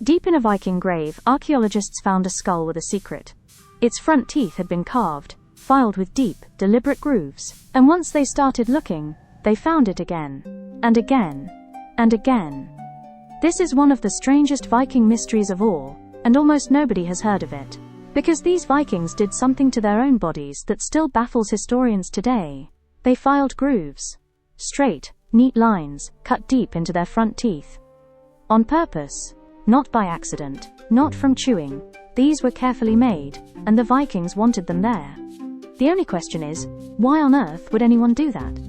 Deep in a Viking grave, archaeologists found a skull with a secret. Its front teeth had been carved, filed with deep, deliberate grooves, and once they started looking, they found it again, and again, and again. This is one of the strangest Viking mysteries of all, and almost nobody has heard of it. Because these Vikings did something to their own bodies that still baffles historians today. They filed grooves. Straight, neat lines, cut deep into their front teeth. On purpose. Not by accident. Not from chewing. These were carefully made, and the Vikings wanted them there. The only question is, why on earth would anyone do that?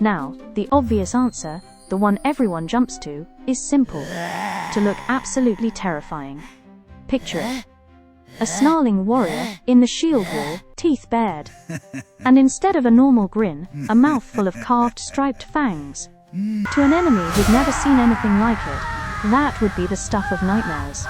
Now, the obvious answer, the one everyone jumps to, is simple. To look absolutely terrifying. Picture it. A snarling warrior, in the shield wall, teeth bared. And instead of a normal grin, a mouth full of carved striped fangs. To an enemy who'd never seen anything like it, that would be the stuff of nightmares.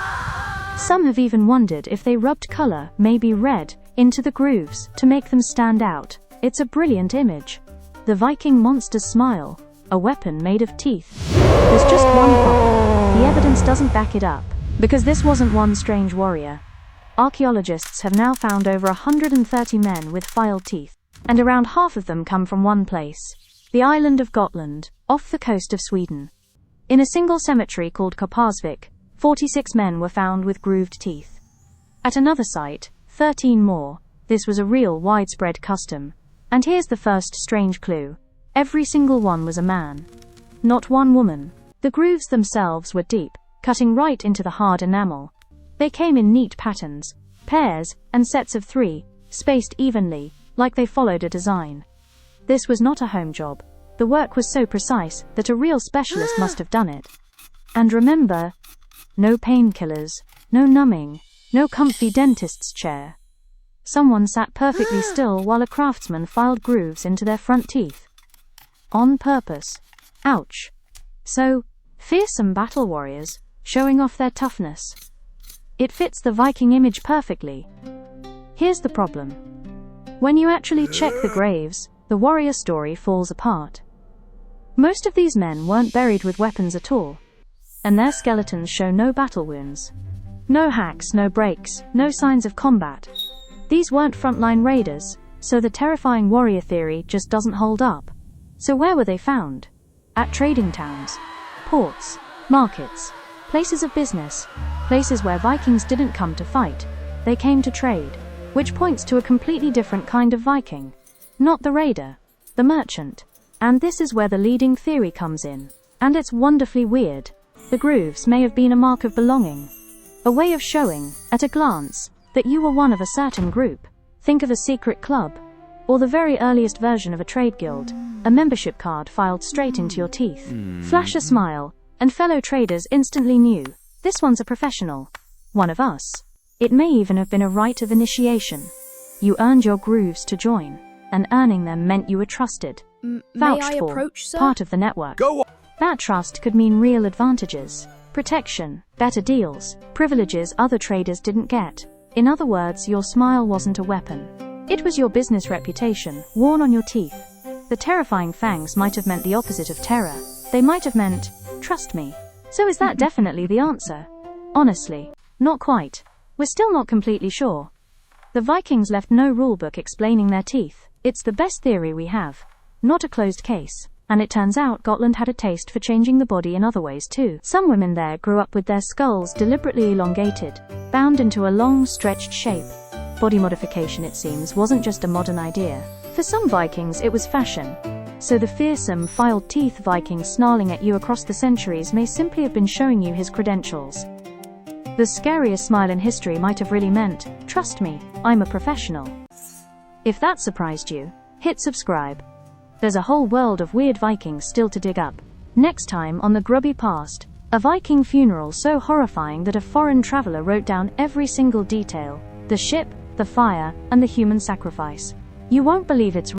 Some have even wondered if they rubbed color, maybe red, into the grooves, to make them stand out. It's a brilliant image. The Viking monster's smile, a weapon made of teeth. There's just one problem. The evidence doesn't back it up, because this wasn't one strange warrior. Archaeologists have now found over 130 men with filed teeth, and around half of them come from one place, the island of Gotland, off the coast of Sweden. In a single cemetery called Koparsvik, 46 men were found with grooved teeth. At another site, 13 more. This was a real widespread custom. And here's the first strange clue. Every single one was a man. Not one woman. The grooves themselves were deep, cutting right into the hard enamel. They came in neat patterns, pairs, and sets of 3, spaced evenly, like they followed a design. This was not a home job. The work was so precise that a real specialist must have done it. And remember, no painkillers, no numbing, no comfy dentist's chair. Someone sat perfectly still while a craftsman filed grooves into their front teeth. On purpose. Ouch. So, fearsome battle warriors, showing off their toughness. It fits the Viking image perfectly. Here's the problem. When you actually check the graves, the warrior story falls apart. Most of these men weren't buried with weapons at all, and their skeletons show no battle wounds. No hacks, no breaks, no signs of combat. These weren't frontline raiders, so the terrifying warrior theory just doesn't hold up. So where were they found? At trading towns, ports, markets, places of business, places where Vikings didn't come to fight, they came to trade, which points to a completely different kind of Viking. Not the raider, the merchant. And this is where the leading theory comes in. And it's wonderfully weird. The grooves may have been a mark of belonging. A way of showing, at a glance, that you were one of a certain group. Think of a secret club. Or the very earliest version of a trade guild, a membership card filed straight into your teeth. Flash a smile, and fellow traders instantly knew, this one's a professional. One of us. It may even have been a rite of initiation. You earned your grooves to join, and earning them meant you were trusted. Vouched for, part of the network. Go on. That trust could mean real advantages, protection, better deals, privileges other traders didn't get. In other words, your smile wasn't a weapon. It was your business reputation, worn on your teeth. The terrifying fangs might have meant the opposite of terror. They might have meant, trust me. So is that definitely the answer? Honestly, not quite. We're still not completely sure. The Vikings left no rulebook explaining their teeth. It's the best theory we have. Not a closed case. And it turns out Gotland had a taste for changing the body in other ways too. Some women there grew up with their skulls deliberately elongated, bound into a long, stretched shape. Body modification, it seems, wasn't just a modern idea. For some Vikings, it was fashion. So the fearsome, filed teeth Viking snarling at you across the centuries may simply have been showing you his credentials. The scariest smile in history might have really meant, trust me, I'm a professional. If that surprised you, hit subscribe. There's a whole world of weird Vikings still to dig up. Next time on the Grubby Past, a Viking funeral so horrifying that a foreign traveler wrote down every single detail. The ship, the fire, and the human sacrifice. You won't believe it's